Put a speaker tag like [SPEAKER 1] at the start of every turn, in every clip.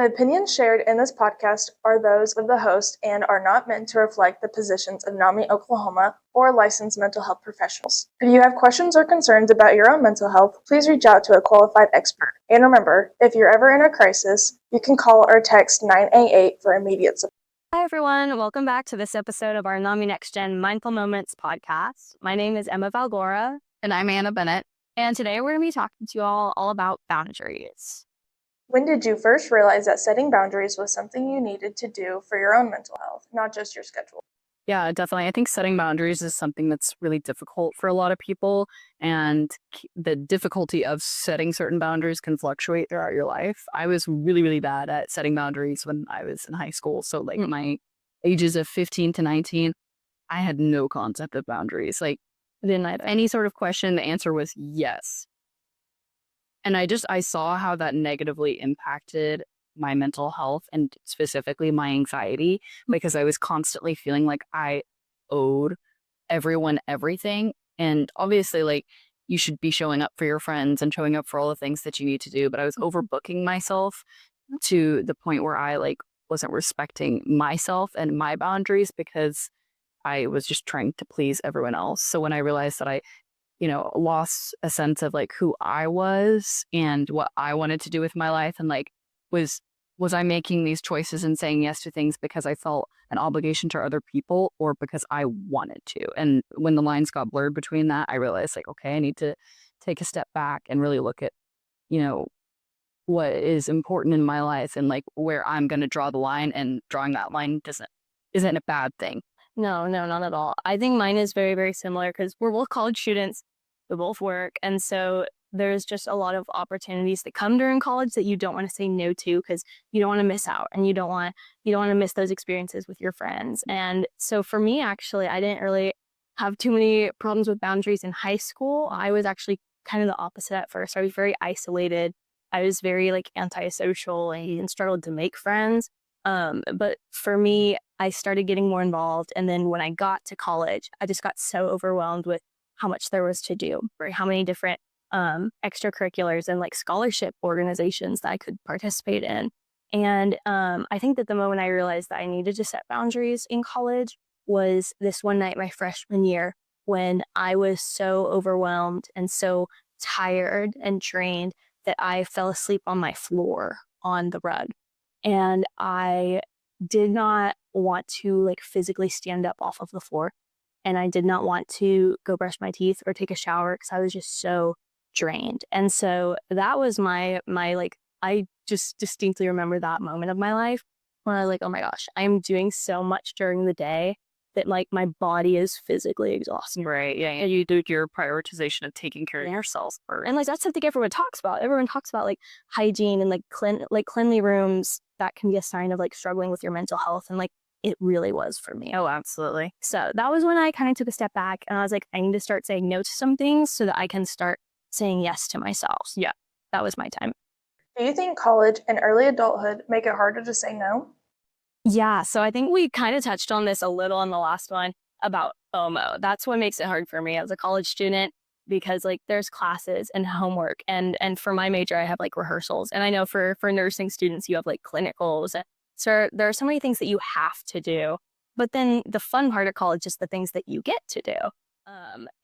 [SPEAKER 1] The opinions shared in this podcast are those of the host and are not meant to reflect the positions of NAMI Oklahoma or licensed mental health professionals. If you have questions or concerns about your own mental health, please reach out to a qualified expert. And remember, if you're ever in a crisis, you can call or text 988 for immediate support.
[SPEAKER 2] Hi, everyone. Welcome back to this episode of our NAMI Next Gen Mindful Moments podcast. My name is Emma Valgora.
[SPEAKER 3] And I'm Anna Bennett.
[SPEAKER 2] And today we're going to be talking to you all about boundaries.
[SPEAKER 1] When did you first realize that setting boundaries was something you needed to do for your own mental health, not just your schedule?
[SPEAKER 3] Yeah, definitely. I think setting boundaries is something that's really difficult for a lot of people. And the difficulty of setting certain boundaries can fluctuate throughout your life. I was really, really bad at setting boundaries when I was in high school. So like my ages of 15 to 19, I had no concept of boundaries. Like I didn't have any sort of question. The answer was yes. And I saw how that negatively impacted my mental health and specifically my anxiety, because I was constantly feeling like I owed everyone everything. And obviously, like, you should be showing up for your friends and showing up for all the things that you need to do. But I was overbooking myself to the point where I wasn't respecting myself and my boundaries because I was just trying to please everyone else. So when I realized that I lost a sense of like who I was and what I wanted to do with my life, and like was I making these choices and saying yes to things because I felt an obligation to other people or because I wanted to. And when the lines got blurred between that, I realized like, okay, I need to take a step back and really look at, what is important in my life and like where I'm going to draw the line, and drawing that line isn't a bad thing.
[SPEAKER 2] No, not at all. I think mine is very, very similar because we're both college students. We both work. And so there's just a lot of opportunities that come during college that you don't want to say no to because you don't want to miss out, and you don't want to miss those experiences with your friends. And so for me, actually, I didn't really have too many problems with boundaries in high school. I was actually kind of the opposite at first. I was very isolated. I was very like antisocial and struggled to make friends. But for me, I started getting more involved. And then when I got to college, I just got so overwhelmed with how much there was to do, right? How many different extracurriculars and like scholarship organizations that I could participate in. And I think that the moment I realized that I needed to set boundaries in college was this one night my freshman year, when I was so overwhelmed and so tired and drained that I fell asleep on my floor on the rug. And I did not want to like physically stand up off of the floor. And I did not want to go brush my teeth or take a shower because I was just so drained. And so that was my like, I just distinctly remember that moment of my life when I was like, oh my gosh, I'm doing so much during the day that like my body is physically exhausted.
[SPEAKER 3] Right. Yeah. And you do your prioritization of taking care of yourself first.
[SPEAKER 2] And like that's something everyone talks about. Everyone talks about like hygiene and like cleanly rooms. That can be a sign of like struggling with your mental health. And like it really was for me.
[SPEAKER 3] Oh, absolutely.
[SPEAKER 2] So that was when I kind of took a step back and I was like, I need to start saying no to some things so that I can start saying yes to myself. Yeah, that was my time.
[SPEAKER 1] Do you think college and early adulthood make it harder to say no?
[SPEAKER 2] Yeah, so I think we kind of touched on this a little in the last one about FOMO. That's what makes it hard for me as a college student, because like there's classes and homework, and for my major I have like rehearsals, and I know for nursing students you have like clinicals. So there are so many things that you have to do, but then the fun part of college is the things that you get to do.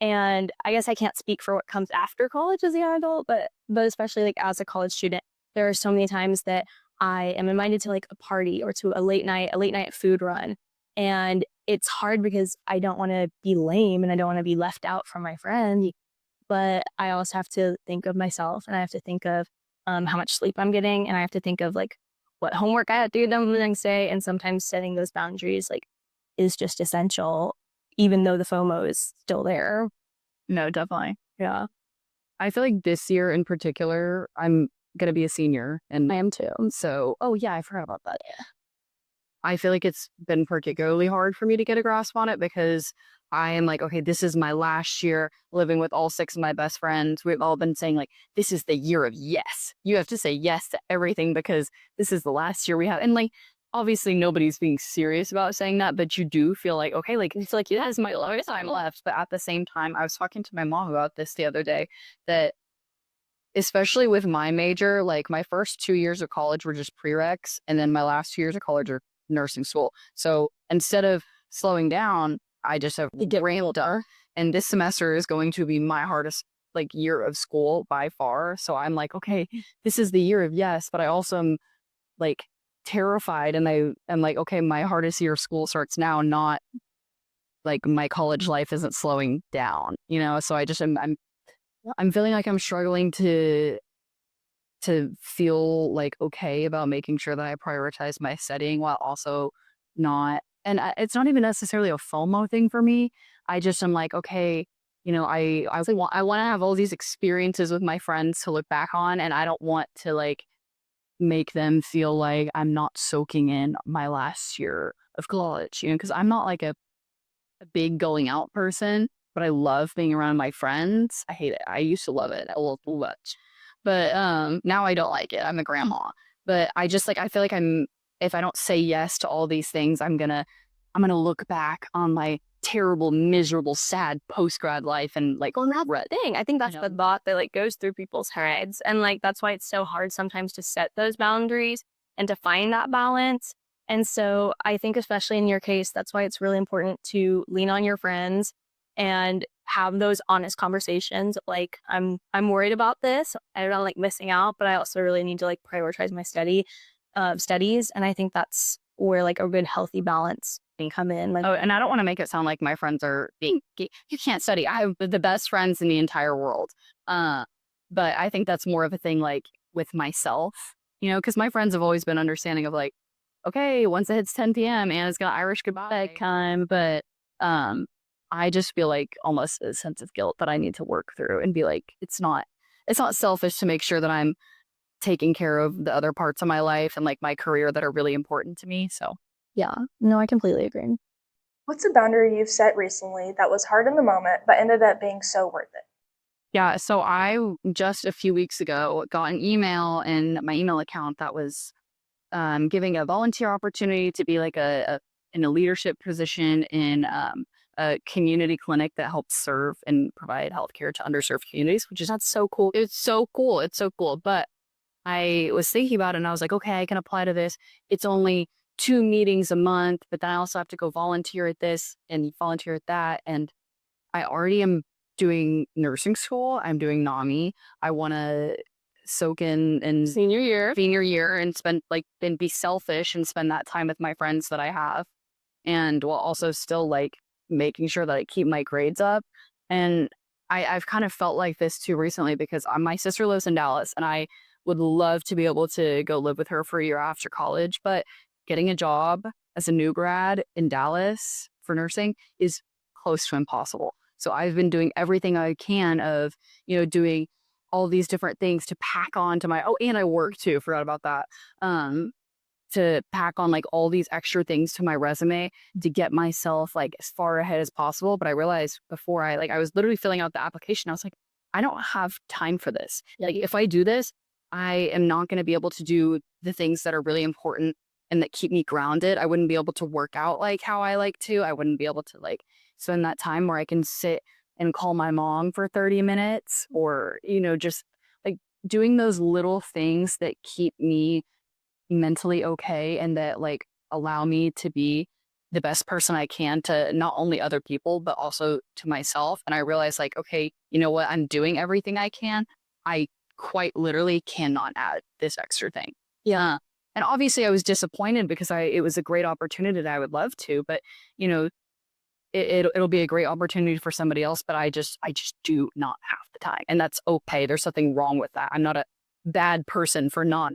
[SPEAKER 2] And I guess I can't speak for what comes after college as a young adult, but especially like as a college student, there are so many times that I am invited to like a party or to a late night food run. And it's hard because I don't want to be lame and I don't want to be left out from my friends. But I also have to think of myself, and I have to think of how much sleep I'm getting, and I have to think of like what homework I have to do the next day. And sometimes setting those boundaries like is just essential, even though the FOMO is still there.
[SPEAKER 3] No, definitely.
[SPEAKER 2] Yeah.
[SPEAKER 3] I feel like this year in particular, I'm going to be a senior, and
[SPEAKER 2] I am too.
[SPEAKER 3] So, oh yeah, I forgot about that. Yeah. I feel like it's been particularly hard for me to get a grasp on it because I am like, okay, this is my last year living with all 6 of my best friends. We've all been saying like, this is the year of yes. You have to say yes to everything because this is the last year we have. And like, obviously nobody's being serious about saying that, but you do feel like, okay, like, it's like, that is my last time left. But at the same time, I was talking to my mom about this the other day, that especially with my major, like my first 2 years of college were just prereqs, and then my last 2 years of college are nursing school. So instead of slowing down, I just have ramped up. And this semester is going to be my hardest like year of school by far. So I'm like, okay, this is the year of yes, but I also am like terrified, and I'm like, okay, my hardest year of school starts now, not like my college life isn't slowing down, So I just I'm feeling like I'm struggling to feel like okay about making sure that I prioritize my studying while also not. And it's not even necessarily a FOMO thing for me. I just am like, okay, I want to have all these experiences with my friends to look back on, and I don't want to like make them feel like I'm not soaking in my last year of college, because I'm not like a big going out person, but I love being around my friends. I hate it. I used to love it a little too much, but now I don't like it. I'm a grandma, but I just like I feel like if I don't say yes to all these things, I'm gonna look back on my terrible, miserable, sad post grad life and like regret.
[SPEAKER 2] Thing. I think that's the thought that like goes through people's heads. And like that's why it's so hard sometimes to set those boundaries and to find that balance. And so I think especially in your case, that's why it's really important to lean on your friends and have those honest conversations. Like I'm worried about this. I don't like missing out, but I also really need to like prioritize my studies. And I think that's where like a good healthy balance can come in. Like,
[SPEAKER 3] Oh, and I don't want to make it sound like my friends are being, you can't study. I have the best friends in the entire world. But I think that's more of a thing like with myself, because my friends have always been understanding of like, okay, once it hits 10 p.m. Anna's got Irish goodbye time. But I just feel like almost a sense of guilt that I need to work through and be like, it's not selfish to make sure that I'm taking care of the other parts of my life and like my career that are really important to me. So
[SPEAKER 2] yeah, no, I completely agree.
[SPEAKER 1] What's a boundary you've set recently that was hard in the moment but ended up being so worth it?
[SPEAKER 3] yeah, so I just a few weeks ago got an email in my email account that was giving a volunteer opportunity to be like in a leadership position in a community clinic that helps serve and provide healthcare to underserved communities, which is
[SPEAKER 2] That's so cool.
[SPEAKER 3] it's so cool. It's so cool. But I was thinking about it and I was like, okay, I can apply to this. It's only 2 meetings a month, but then I also have to go volunteer at this and volunteer at that. And I already am doing nursing school. I'm doing NAMI. I want to soak in
[SPEAKER 2] Senior year.
[SPEAKER 3] and spend like and be selfish and spend that time with my friends that I have, and while also still like making sure that I keep my grades up. And I've kind of felt like this too recently because my sister lives in Dallas and I would love to be able to go live with her for a year after college, but getting a job as a new grad in Dallas for nursing is close to impossible. So I've been doing everything I can of, doing all these different things to pack on to and I work too, forgot about that. To pack on like all these extra things to my resume to get myself like as far ahead as possible. But I realized before I was literally filling out the application, I was like, I don't have time for this. Like if I do this, I am not going to be able to do the things that are really important and that keep me grounded. I wouldn't be able to work out like how I like to. I wouldn't be able to like spend that time where I can sit and call my mom for 30 minutes or, just like doing those little things that keep me mentally okay and that like allow me to be the best person I can to not only other people, but also to myself. And I realized like, okay, you know what? I'm doing everything I can. I quite literally cannot add this extra thing.
[SPEAKER 2] Yeah.
[SPEAKER 3] And obviously I was disappointed because it was a great opportunity that I would love to, but it'll be a great opportunity for somebody else, but I just do not have the time. And that's okay. There's nothing wrong with that. I'm not a bad person for not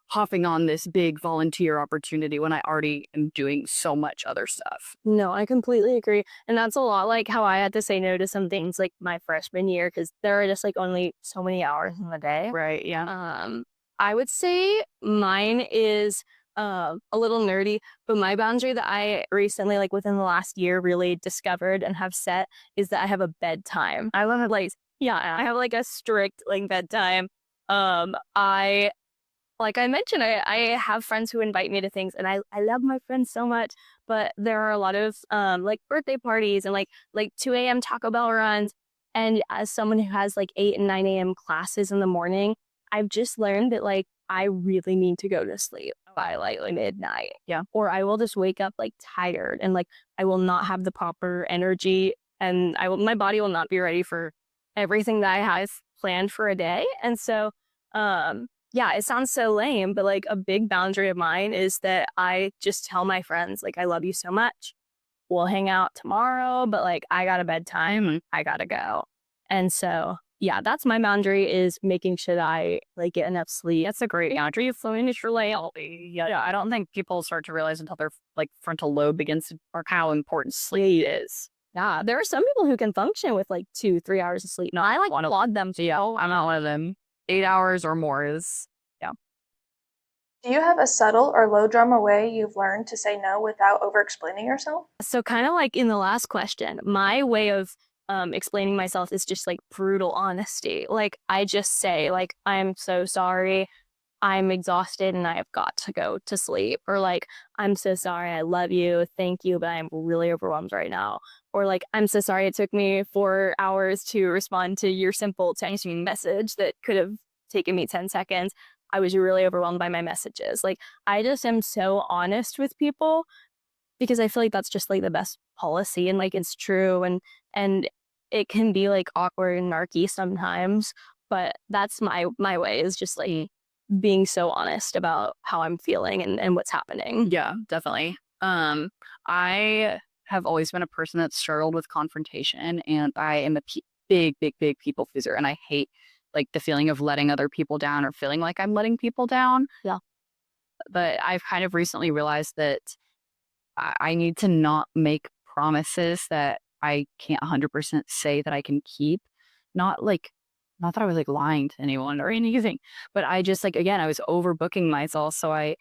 [SPEAKER 3] hopping on this big volunteer opportunity when I already am doing so much other stuff.
[SPEAKER 2] No, I completely agree. And that's a lot like how I had to say no to some things like my freshman year because there are just like only so many hours in the day.
[SPEAKER 3] Right. Yeah.
[SPEAKER 2] I would say mine is a little nerdy, but my boundary that I recently, like within the last year, really discovered and have set is that I have a bedtime. I love it. Like, yeah, I have like a strict like bedtime. I like I mentioned, I have friends who invite me to things and I love my friends so much, but there are a lot of like birthday parties and like 2 a.m. Taco Bell runs. And as someone who has like 8 and 9 a.m. classes in the morning, I've just learned that like I really need to go to sleep by like midnight.
[SPEAKER 3] Yeah.
[SPEAKER 2] Or I will just wake up like tired and like I will not have the proper energy and my body will not be ready for everything that I have planned for a day. And so yeah, it sounds so lame, but like a big boundary of mine is that I just tell my friends like I love you so much. We'll hang out tomorrow, but like I got a bedtime and I gotta go. And so yeah, that's my boundary is making sure that I like get enough sleep.
[SPEAKER 3] That's a great boundary. Initially, yeah, I don't think people start to realize until their like frontal lobe begins to work how important sleep is.
[SPEAKER 2] Yeah, there are some people who can function with like 2-3 hours of sleep. No, I like want to laud them.
[SPEAKER 3] So yeah, I'm not one of them. 8 hours or more is
[SPEAKER 1] Do you have a subtle or low drama way you've learned to say no without over explaining yourself?
[SPEAKER 2] So kind of like in the last question, my way of explaining myself is just like brutal honesty. Like I just say like, I'm so sorry. I'm exhausted and I have got to go to sleep. Or like, I'm so sorry. I love you. Thank you. But I'm really overwhelmed right now. Or like, I'm so sorry. It took me 4 hours to respond to your simple text message that could have taken me 10 seconds. I was really overwhelmed by my messages. Like, I just am so honest with people because I feel like that's just like the best policy and like it's true and it can be like awkward and narky sometimes, but that's my way is just like being so honest about how I'm feeling and what's happening.
[SPEAKER 3] yeah, definitely. I have always been a person that struggled with confrontation, and I am a big people pleaser, and I hate like the feeling of letting other people down or feeling like I'm letting people down.
[SPEAKER 2] Yeah.
[SPEAKER 3] But I've kind of recently realized that I need to not make promises that I can't 100% say that I can keep. Not like, not that I was like lying to anyone or anything, but I just like, again, I was overbooking myself. So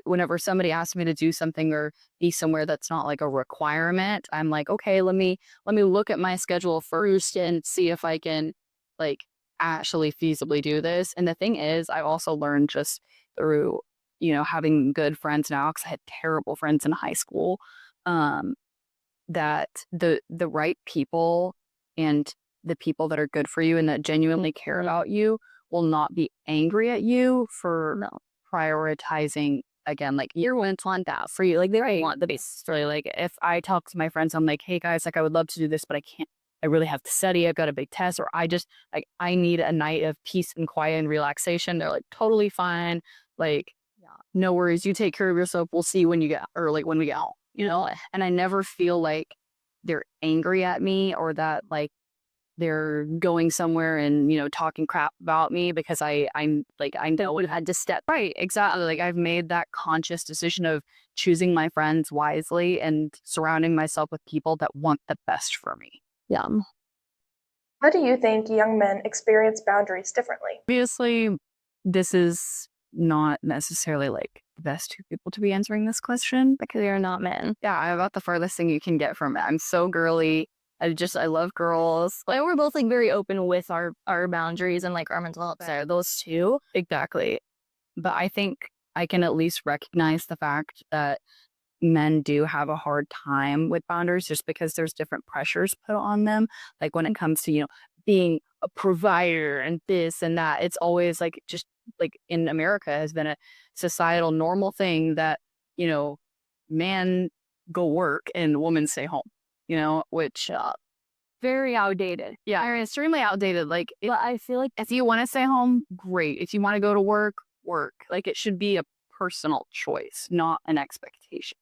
[SPEAKER 3] whenever somebody asks me to do something or be somewhere that's not like a requirement, I'm like, okay, let me look at my schedule first and see if I can like actually feasibly do this. And the thing is, I've also learned just through having good friends now, because I had terrible friends in high school, that the right people and the people that are good for you and that genuinely care about you will not be angry at you for prioritizing, again, like your wants want that for you. Like they right. want the best for you. Like if I talk to my friends, I'm like, hey guys, like I would love to do this, but I can't. I really have to study. I've got a big test, or I just like I need a night of peace and quiet and relaxation. They're like totally fine. Like no worries. You take care of yourself. We'll see when you get, or like when we get home, and I never feel like they're angry at me or that like they're going somewhere and, talking crap about me because I'm like, I know I had to step right. Exactly. Like I've made that conscious decision of choosing my friends wisely and surrounding myself with people that want the best for me.
[SPEAKER 2] Yeah.
[SPEAKER 1] How do you think young men experience boundaries differently?
[SPEAKER 3] Obviously, this is not necessarily like the best two people to be answering this question
[SPEAKER 2] Because you're not men.
[SPEAKER 3] Yeah, I'm about the farthest thing you can get from it. I'm so girly. I love girls.
[SPEAKER 2] Like we're both like very open with our boundaries and like our mental health. So those two.
[SPEAKER 3] Exactly. But I think I can at least recognize the fact that men do have a hard time with boundaries just because there's different pressures put on them. Like when it comes to, being a provider and this and that, it's always like just like in America has been a societal normal thing that, man go work and woman stay home, which
[SPEAKER 2] Very outdated.
[SPEAKER 3] yeah, are extremely outdated. Like
[SPEAKER 2] But I feel like
[SPEAKER 3] if you want to stay home, great. If you want to go to work, work. Like it should be a personal choice, not an expectation.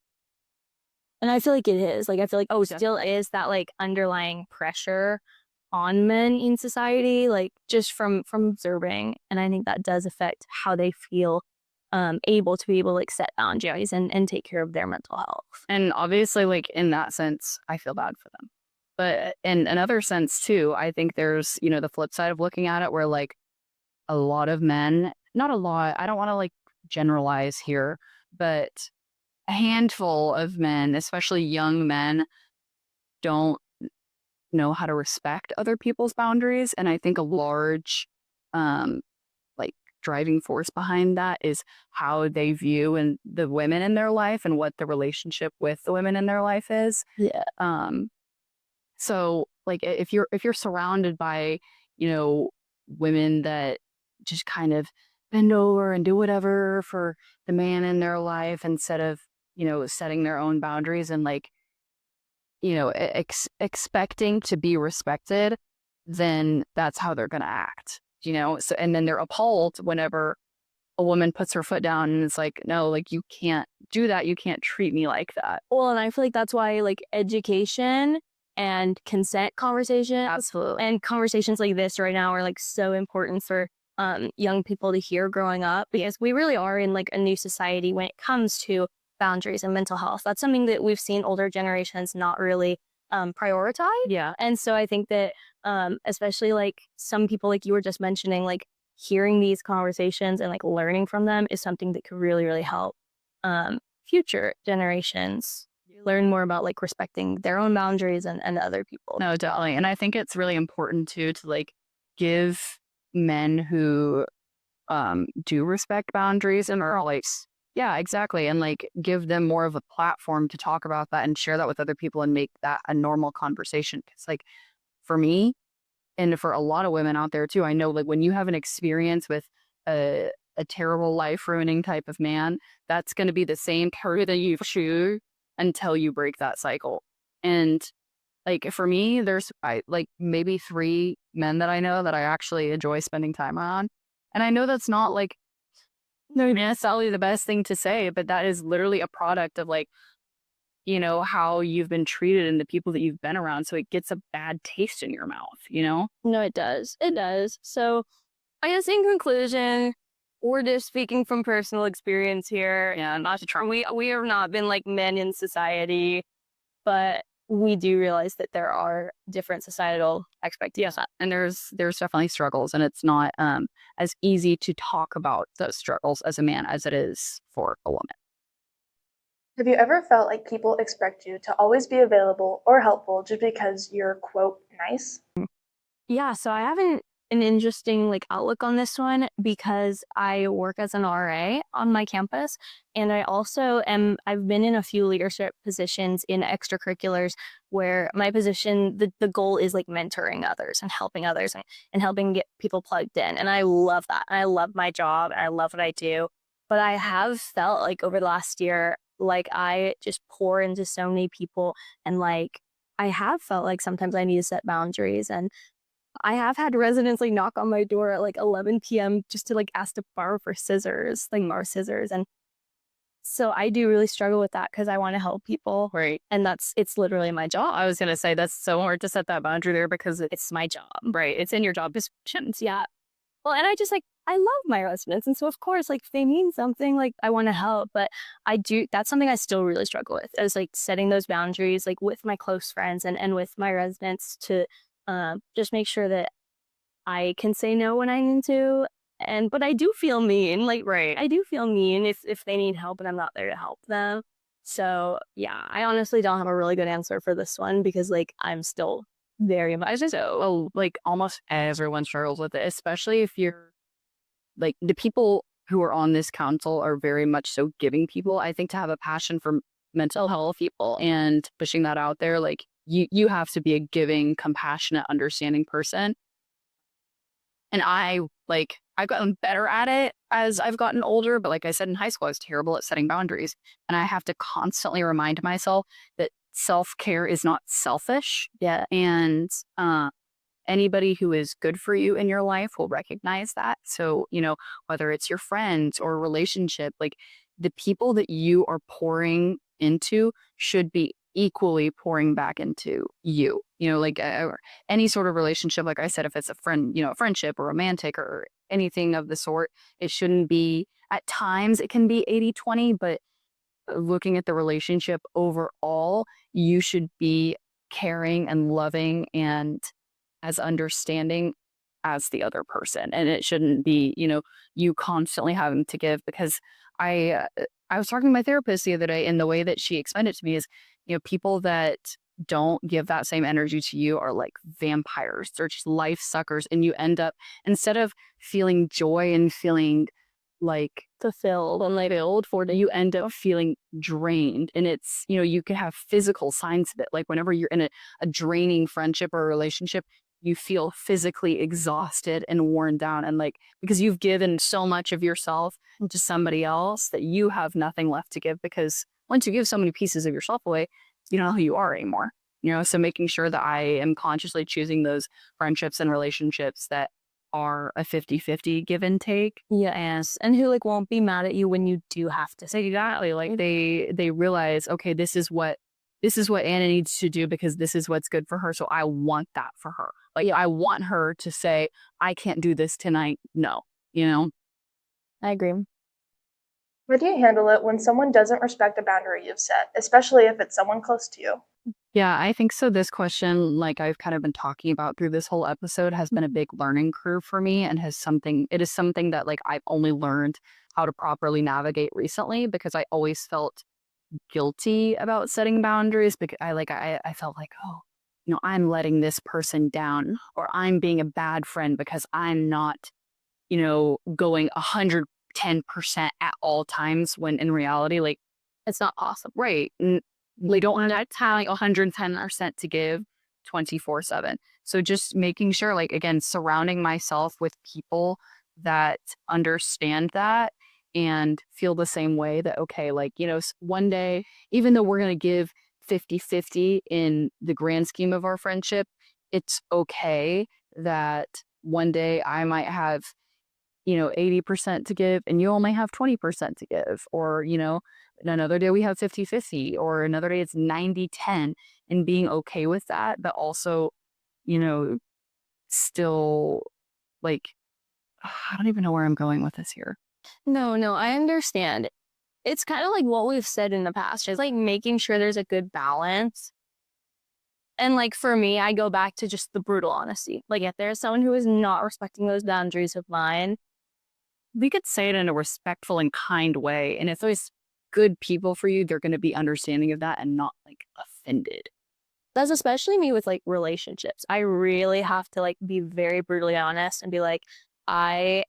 [SPEAKER 2] and I feel like it is. Like I feel like still is that like underlying pressure on men in society, like just from observing. And I think that does affect how they feel able to like set boundaries and take care of their mental health.
[SPEAKER 3] And obviously, like in that sense, I feel bad for them. But in another sense too, I think there's, the flip side of looking at it where like a lot of men, not a lot, I don't want to like generalize here, but a handful of men, especially young men, don't know how to respect other people's boundaries. And I think a large like driving force behind that is how they view and the women in their life and what the relationship with the women in their life is.
[SPEAKER 2] Yeah.
[SPEAKER 3] So like if you're surrounded by, women that just kind of bend over and do whatever for the man in their life instead of, setting their own boundaries and like, expecting to be respected, then that's how they're going to act, So, and then they're appalled whenever a woman puts her foot down and it's like, no, like you can't do that. You can't treat me like that.
[SPEAKER 2] Well, and I feel like that's why like education and consent conversations
[SPEAKER 3] Absolutely.
[SPEAKER 2] and conversations like this right now are like so important for young people to hear growing up, because we really are in like a new society when it comes to boundaries and mental health. That's something that we've seen older generations not really prioritize.
[SPEAKER 3] Yeah.
[SPEAKER 2] And so I think that especially like some people like you were just mentioning, like hearing these conversations and like learning from them is something that could really, really help future generations learn more about like respecting their own boundaries and other people.
[SPEAKER 3] No, definitely. And I think it's really important too to like give men who do respect boundaries and are like, yeah, exactly. And like give them more of a platform to talk about that and share that with other people and make that a normal conversation. Cause like for me and for a lot of women out there too, I know like when you have an experience with a terrible life ruining type of man, that's going to be the same carry that you chew until you break that cycle. And like for me, there's like maybe 3 men that I know that I actually enjoy spending time on. And I know that's not like necessarily the best thing to say, but that is literally a product of like, how you've been treated and the people that you've been around. So it gets a bad taste in your mouth.
[SPEAKER 2] No, it does. It does. So I guess in conclusion, we're just speaking from personal experience here.
[SPEAKER 3] Yeah, not to try.
[SPEAKER 2] We have not been like men in society, but we do realize that there are different societal expectations.
[SPEAKER 3] Yeah, and there's definitely struggles, and it's not as easy to talk about those struggles as a man as it is for a woman.
[SPEAKER 1] Have you ever felt like people expect you to always be available or helpful just because you're, quote, nice?
[SPEAKER 2] Yeah, so I have an interesting like outlook on this one because I work as an RA on my campus, and I've been in a few leadership positions in extracurriculars where my position, the goal is like mentoring others and helping others and helping get people plugged in. And I love that. I love my job and I love what I do. But I have felt like over the last year, like I just pour into so many people, and like I have felt like sometimes I need to set boundaries. And I have had residents like knock on my door at like 11 p.m. just to like ask to borrow scissors. And so I do really struggle with that because I want to help people.
[SPEAKER 3] Right.
[SPEAKER 2] And it's literally my job.
[SPEAKER 3] I was going to say that's so hard to set that boundary there because
[SPEAKER 2] It's my job.
[SPEAKER 3] right. It's in your job description.
[SPEAKER 2] Yeah. Well, and I love my residents. And so of course, like if they need something, like I want to help, but that's something I still really struggle with, is like setting those boundaries, like with my close friends and with my residents to just make sure that I can say no when I need to. But I do feel mean, like,
[SPEAKER 3] Right.
[SPEAKER 2] I do feel mean if they need help and I'm not there to help them. So yeah, I honestly don't have a really good answer for this one because like I'm still very much so.
[SPEAKER 3] Like almost everyone struggles with it, especially if you're like the people who are on this council are very much so giving people. I think to have a passion for mental health people and pushing that out there, like you have to be a giving, compassionate, understanding person. And I've gotten better at it as I've gotten older. But like I said, in high school, I was terrible at setting boundaries. And I have to constantly remind myself that self-care is not selfish.
[SPEAKER 2] Yeah.
[SPEAKER 3] And anybody who is good for you in your life will recognize that. So, whether it's your friends or a relationship, like the people that you are pouring into should be equally pouring back into you, or any sort of relationship. Like I said, if it's a friend, a friendship or romantic or anything of the sort, it shouldn't be, at times it can be 80-20, but looking at the relationship overall, you should be caring and loving and as understanding as the other person. And it shouldn't be, you constantly having to give, because I was talking to my therapist the other day, and the way that she explained it to me is, people that don't give that same energy to you are like vampires. They're just life suckers. And you end up, instead of feeling joy and feeling like
[SPEAKER 2] fulfilled and like filled for it.
[SPEAKER 3] you end up feeling drained. And it's, you can have physical signs of it. Like whenever you're in a draining friendship or a relationship, you feel physically exhausted and worn down. And like, because you've given so much of yourself to somebody else that you have nothing left to give, because once you give so many pieces of yourself away, you don't know who you are anymore. So making sure that I am consciously choosing those friendships and relationships that are a 50-50 give and take.
[SPEAKER 2] Yes, and who like won't be mad at you when you do have to say
[SPEAKER 3] Exactly. Like they realize, okay, this is what Anna needs to do because this is what's good for her. So I want that for her. Like I want her to say, I can't do this tonight. No,
[SPEAKER 2] I agree.
[SPEAKER 1] How do you handle it when someone doesn't respect a boundary you've set, especially if it's someone close to you?
[SPEAKER 3] Yeah, I think so. This question, like I've kind of been talking about through this whole episode, has been a big learning curve for me, and it is something that like I've only learned how to properly navigate recently, because I always felt guilty about setting boundaries, because I felt like, oh, I'm letting this person down, or I'm being a bad friend because I'm not, going 110% at all times, when in reality, like,
[SPEAKER 2] It's not possible.
[SPEAKER 3] right. They don't have like 110% to give 24/7. So just making sure, like, again, surrounding myself with people that understand that and feel the same way, that, okay, like, one day, even though we're going to give 50-50 in the grand scheme of our friendship, it's okay that one day I might have 80% to give and you only have 20% to give, or, another day we have 50-50, or another day it's 90-10, and being okay with that, but also, still, like, I don't even know where I'm going with this here.
[SPEAKER 2] No, I understand. It's kind of like what we've said in the past, just like making sure there's a good balance. And like for me, I go back to just the brutal honesty. Like if there's someone who is not respecting those boundaries of mine,
[SPEAKER 3] We could say it in a respectful and kind way, and if there's good people for you, they're going to be understanding of that and not like offended.
[SPEAKER 2] that's especially me with like relationships. I really have to like be very brutally honest and be like, I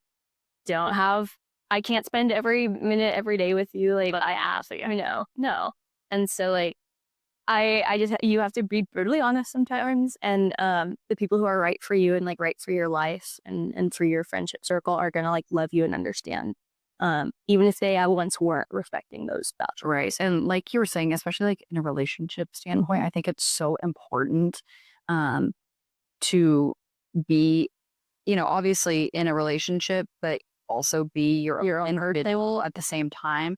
[SPEAKER 2] don't have, I can't spend every minute every day with you. Like I ask, like, I know, no. And so like, I just, you have to be brutally honest sometimes. And the people who are right for you and like right for your life and for your friendship circle are going to like love you and understand. Even if they once weren't respecting those boundaries.
[SPEAKER 3] Right. And like you were saying, especially like in a relationship standpoint, I think it's so important um, to be, obviously in a relationship, but also be your own individual at the same time.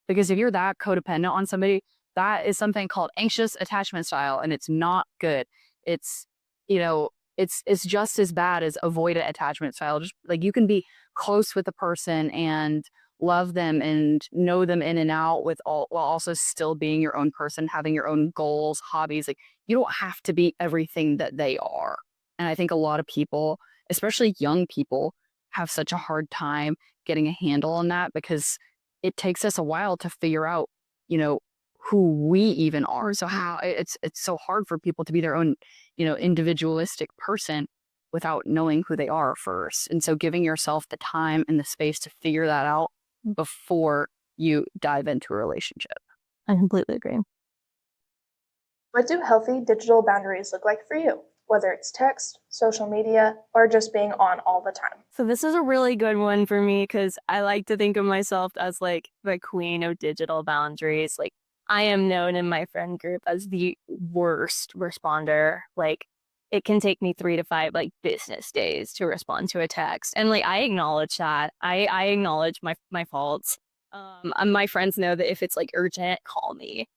[SPEAKER 3] Because if you're that codependent on somebody, that is something called anxious attachment style, and it's not good. It's, it's just as bad as avoidant attachment style. Just like you can be close with a person and love them and know them in and out with all, while also still being your own person, having your own goals, hobbies. Like you don't have to be everything that they are. And I think a lot of people, especially young people, have such a hard time getting a handle on that, because it takes us a while to figure out, who we even are. So how it's so hard for people to be their own, individualistic person without knowing who they are first. And so giving yourself the time and the space to figure that out before you dive into a relationship.
[SPEAKER 2] I completely agree.
[SPEAKER 1] What do healthy digital boundaries look like for you? Whether it's text, social media, or just being on all the time.
[SPEAKER 2] So this is a really good one for me because I like to think of myself as like the queen of digital boundaries. Like I am known in my friend group as the worst responder. Like it can take me 3 to 5 like business days to respond to a text. And like I acknowledge that. I acknowledge my faults. My friends know that if it's like urgent, call me.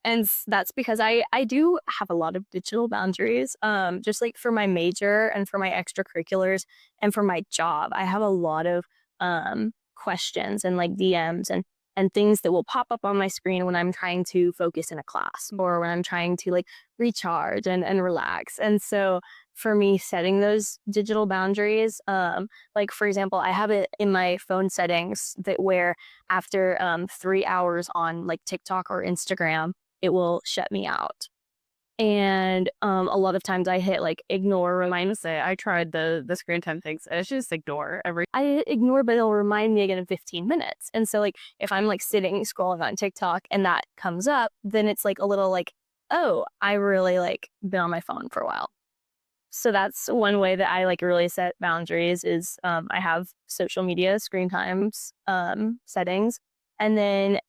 [SPEAKER 2] And that's because I do have a lot of digital boundaries, just like for my major and for my extracurriculars and for my job. I have a lot of questions and like DMs and things that will pop up on my screen when I'm trying to focus in a class or when I'm trying to like recharge and relax. And so for me, setting those digital boundaries, like for example, I have it in my phone settings that where after 3 hours on like TikTok or Instagram, it will shut me out. And a lot of times I hit like ignore remind.
[SPEAKER 3] I tried the screen time things. It's just ignore every.
[SPEAKER 2] I ignore, but it'll remind me again in 15 minutes. And so like if I'm like sitting scrolling on TikTok and that comes up, then it's like a little like, oh, I really like been on my phone for a while. So that's one way that I like really set boundaries is I have social media screen times settings. And then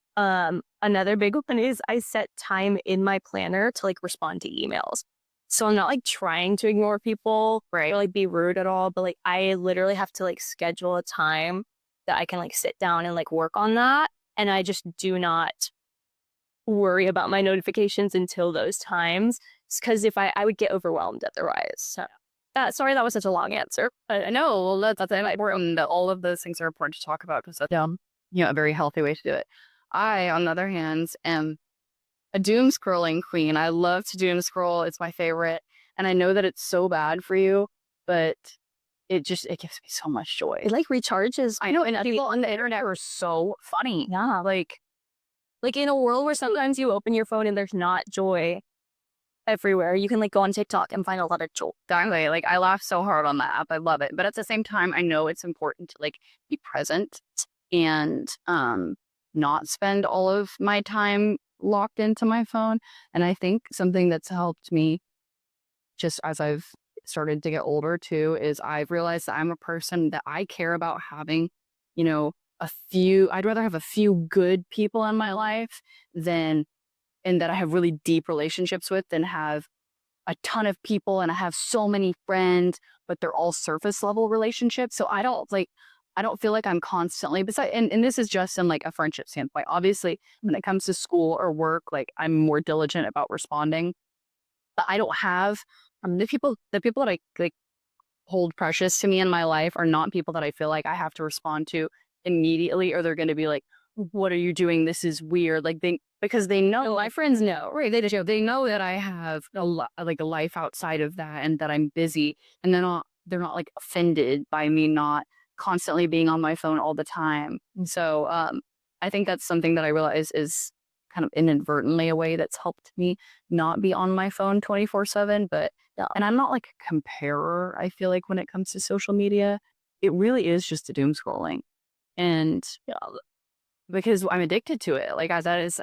[SPEAKER 2] another big one is I set time in my planner to like respond to emails. So I'm not like trying to ignore people or like be rude at all, but like I literally have to like schedule a time that I can like sit down and like work on that. And I just do not worry about my notifications until those times because if I would get overwhelmed otherwise. So sorry, that was such a long answer.
[SPEAKER 3] I know. Well, that's important. That all of those things are important to talk about because that's a very healthy way to do it. I, on the other hand, am a doom scrolling queen. I love to doom scroll. It's my favorite, and I know that it's so bad for you, but it gives me so much joy.
[SPEAKER 2] It like recharges.
[SPEAKER 3] I know, and people on the internet are so funny.
[SPEAKER 2] Yeah, like in a world where sometimes you open your phone and there's not joy everywhere, you can like go on TikTok and find a lot of joy.
[SPEAKER 3] Exactly. Like I laugh so hard on that app. I love it. But at the same time, I know it's important to like be present and not spend all of my time locked into my phone. And I think something that's helped me just as I've started to get older too is I've realized that I'm a person that I care about having, I'd rather have a few good people in my life and that I have really deep relationships with than have a ton of people and I have so many friends, but they're all surface level relationships. So I don't feel like I'm constantly and this is just in like a friendship standpoint. Obviously, when it comes to school or work, like I'm more diligent about responding. But I don't have the people that I like hold precious to me in my life are not people that I feel like I have to respond to immediately, or they're going to be like, "What are you doing? This is weird." Because they know, my friends know, right? They know that I have a life outside of that, and that I'm busy, and they're not like offended by me not constantly being on my phone all the time. So I think that's something that I realize is kind of inadvertently a way that's helped me not be on my phone 24/7. But and I'm not like a comparer. I feel like when it comes to social media, it really is just a doom scrolling, and because I'm addicted to it. Like that is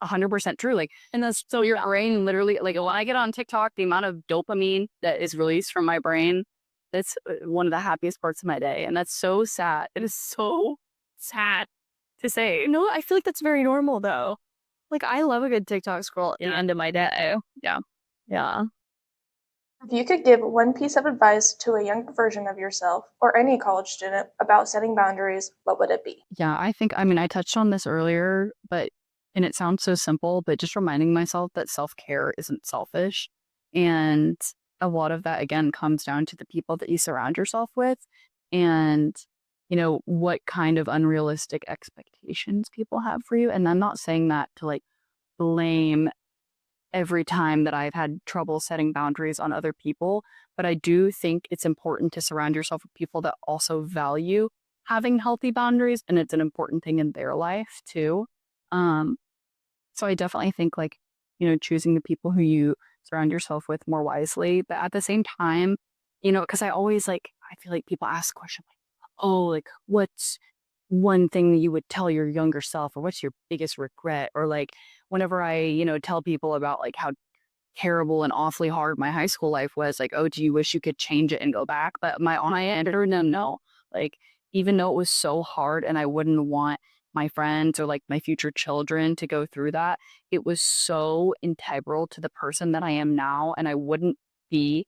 [SPEAKER 3] 100% true. Like, and that's so your brain literally, like when I get on TikTok, the amount of dopamine that is released from my brain, that's one of the happiest parts of my day. And that's so sad. It is so sad to say.
[SPEAKER 2] No, I feel like that's very normal though. Like I love a good TikTok scroll at the end of my day.
[SPEAKER 3] Yeah.
[SPEAKER 2] Yeah.
[SPEAKER 1] If you could give one piece of advice to a younger version of yourself or any college student about setting boundaries, what would it be?
[SPEAKER 3] Yeah, I touched on this earlier, and it sounds so simple, but just reminding myself that self-care isn't selfish. And a lot of that, again, comes down to the people that you surround yourself with and, what kind of unrealistic expectations people have for you. And I'm not saying that to like blame every time that I've had trouble setting boundaries on other people, but I do think it's important to surround yourself with people that also value having healthy boundaries, and it's an important thing in their life too. So I definitely think like, choosing the people who you surround yourself with more wisely, but at the same time, because I always I feel like people ask questions like, oh, like what's one thing that you would tell your younger self, or what's your biggest regret? Or like whenever I, tell people about like how terrible and awfully hard my high school life was, like, oh, do you wish you could change it and go back? But on my end, no. Like, even though it was so hard and I wouldn't want my friends or like my future children to go through that, it was so integral to the person that I am now. And I wouldn't be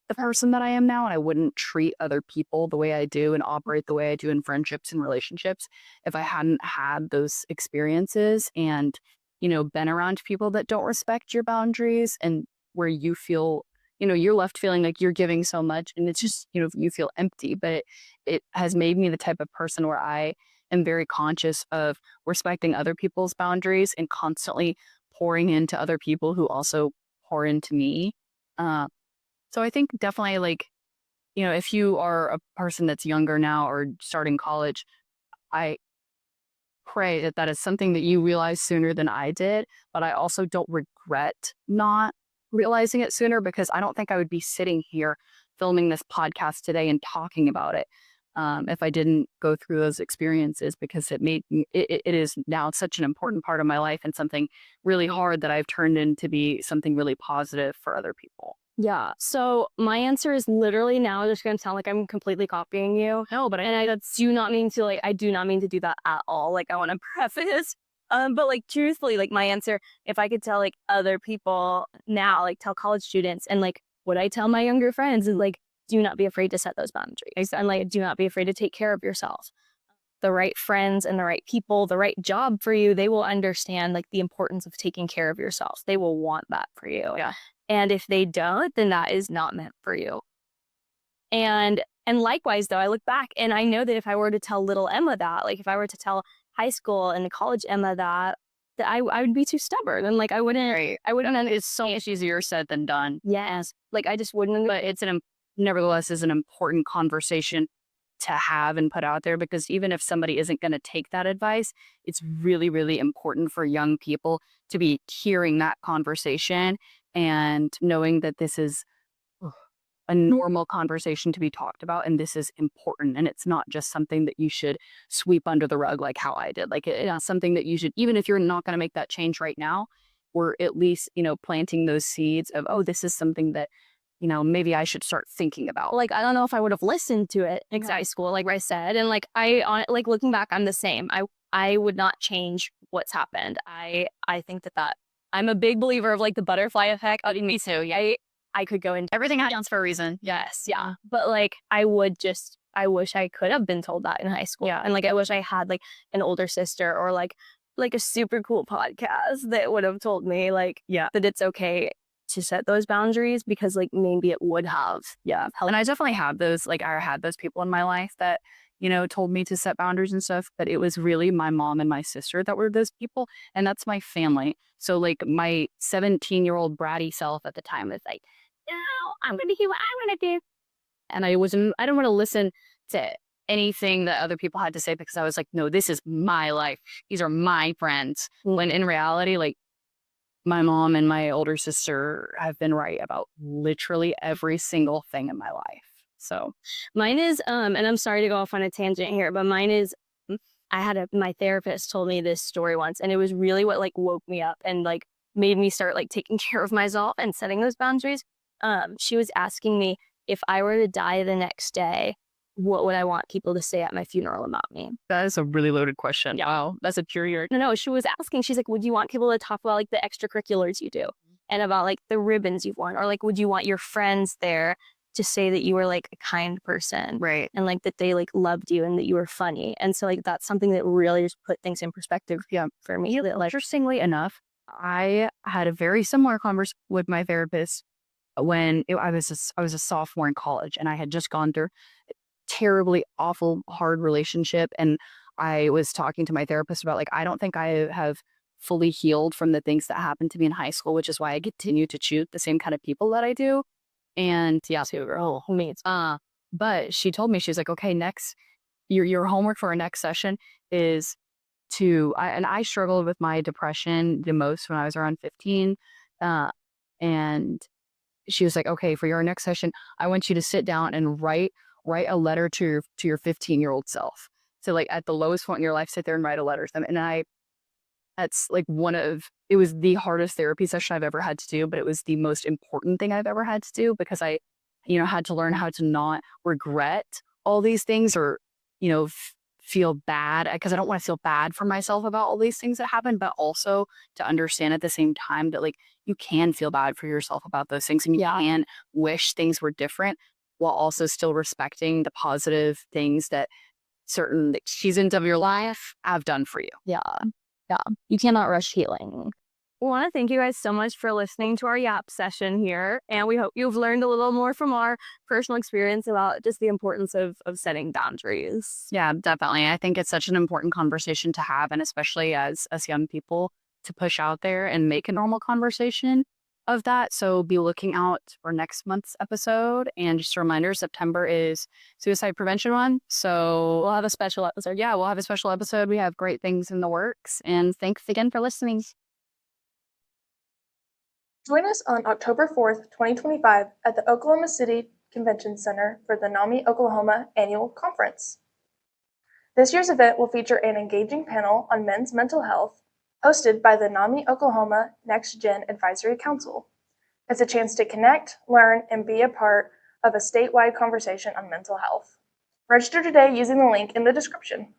[SPEAKER 3] the person that I am now, and I wouldn't treat other people the way I do and operate the way I do in friendships and relationships if I hadn't had those experiences and, been around people that don't respect your boundaries, and where you feel, you're left feeling like you're giving so much and it's just, you feel empty. But it has made me the type of person where I am very conscious of respecting other people's boundaries and constantly pouring into other people who also pour into me. So I think definitely if you are a person that's younger now or starting college, I pray that that is something that you realize sooner than I did. But I also don't regret not realizing it sooner, because I don't think I would be sitting here filming this podcast today and talking about it if I didn't go through those experiences, because it is now such an important part of my life and something really hard that I've turned into be something really positive for other people.
[SPEAKER 2] Yeah. So my answer is literally now just going to sound like I'm completely copying you.
[SPEAKER 3] No, but
[SPEAKER 2] I do not mean to I do not mean to do that at all. Like I want to preface. But like truthfully, like my answer, if I could tell like other people now, like tell college students and like what I tell my younger friends is like, do not be afraid to set those boundaries. And like, do not be afraid to take care of yourself. The right friends and the right people, the right job for you, they will understand like the importance of taking care of yourself. They will want that for you.
[SPEAKER 3] Yeah.
[SPEAKER 2] And if they don't, then that is not meant for you. And likewise, though, I look back and I know that if I were to tell little Emma that, like if I were to tell high school and college Emma that I would be too stubborn and like I wouldn't.
[SPEAKER 3] Right. And it's so much easier said than done.
[SPEAKER 2] Yes, like I just wouldn't.
[SPEAKER 3] But nevertheless is an important conversation to have and put out there, because even if somebody isn't going to take that advice, it's really, really important for young people to be hearing that conversation and knowing that this is a normal conversation to be talked about, and this is important, and it's not just something that you should sweep under the rug like how I did. Like it's something that you should, even if you're not going to make that change right now, or at least planting those seeds of, oh, this is something that maybe I should start thinking about.
[SPEAKER 2] Like I don't know if I would have listened to it in high school, like I said, and like like looking back, I'm the same. I would not change what's happened. I think that I'm a big believer of like the butterfly effect.
[SPEAKER 3] Oh, me too. Yeah.
[SPEAKER 2] I could go into
[SPEAKER 3] Everything happens for a reason.
[SPEAKER 2] yes, yeah. But like I wish I could have been told that in high school.
[SPEAKER 3] Yeah.
[SPEAKER 2] And like I wish I had like an older sister or like a super cool podcast that would have told me like that it's okay to set those boundaries, because like maybe it would have helped.
[SPEAKER 3] And I definitely have those, like I had those people in my life that told me to set boundaries and stuff, but it was really my mom and my sister that were those people, and that's my family. So like my 17-year-old bratty self at the time was like, no, I'm going to do what I want to do. And I don't want to listen to anything that other people had to say, because I was like, no, this is my life. These are my friends. When in reality, like my mom and my older sister have been right about literally every single thing in my life. So
[SPEAKER 2] mine is, and I'm sorry to go off on a tangent here, but mine is, my therapist told me this story once, and it was really what like woke me up and like made me start like taking care of myself and setting those boundaries. She was asking me, if I were to die the next day, what would I want people to say at my funeral about me?
[SPEAKER 3] that is a really loaded question.
[SPEAKER 2] Yeah.
[SPEAKER 3] Wow. That's a curious.
[SPEAKER 2] No, she was asking, she's like, would you want people to talk about like the extracurriculars you do and about like the ribbons you've worn? Or like, would you want your friends there to say that you were like a kind person?
[SPEAKER 3] Right.
[SPEAKER 2] And like that they like loved you and that you were funny. And so like that's something that really just put things in perspective for me. That, like,
[SPEAKER 3] Interestingly enough, I had a very similar conversation with my therapist when I was a sophomore in college, and I had just gone through a terribly awful, hard relationship. And I was talking to my therapist about like, I don't think I have fully healed from the things that happened to me in high school, which is why I continue to choose the same kind of people that I do. And yeah, but she told me, she's like, okay, next, your homework for our next session is I struggled with my depression the most when I was around 15. And she was like, okay, for your next session, I want you to sit down and write a letter to your 15-year-old self. So like at the lowest point in your life, sit there and write a letter to them. And that's like it was the hardest therapy session I've ever had to do, but it was the most important thing I've ever had to do, because I, had to learn how to not regret all these things, or, feel bad, because I don't want to feel bad for myself about all these things that happen, but also to understand at the same time that like you can feel bad for yourself about those things, and you can wish things were different while also still respecting the positive things that certain seasons of your life have done for you.
[SPEAKER 2] Yeah. You cannot rush healing. We want to thank you guys so much for listening to our YAP session here. And we hope you've learned a little more from our personal experience about just the importance of setting boundaries.
[SPEAKER 3] Yeah, definitely. I think it's such an important conversation to have, and especially as young people, to push out there and make a normal conversation of that. So be looking out for next month's episode. And just a reminder, September is Suicide Prevention Month. So
[SPEAKER 2] We'll have a special episode.
[SPEAKER 3] yeah, we'll have a special episode. We have great things in the works. And thanks again for listening.
[SPEAKER 1] Join us on October 4th, 2025 at the Oklahoma City Convention Center for the NAMI Oklahoma Annual Conference. This year's event will feature an engaging panel on men's mental health hosted by the NAMI Oklahoma Next Gen Advisory Council. It's a chance to connect, learn, and be a part of a statewide conversation on mental health. Register today using the link in the description.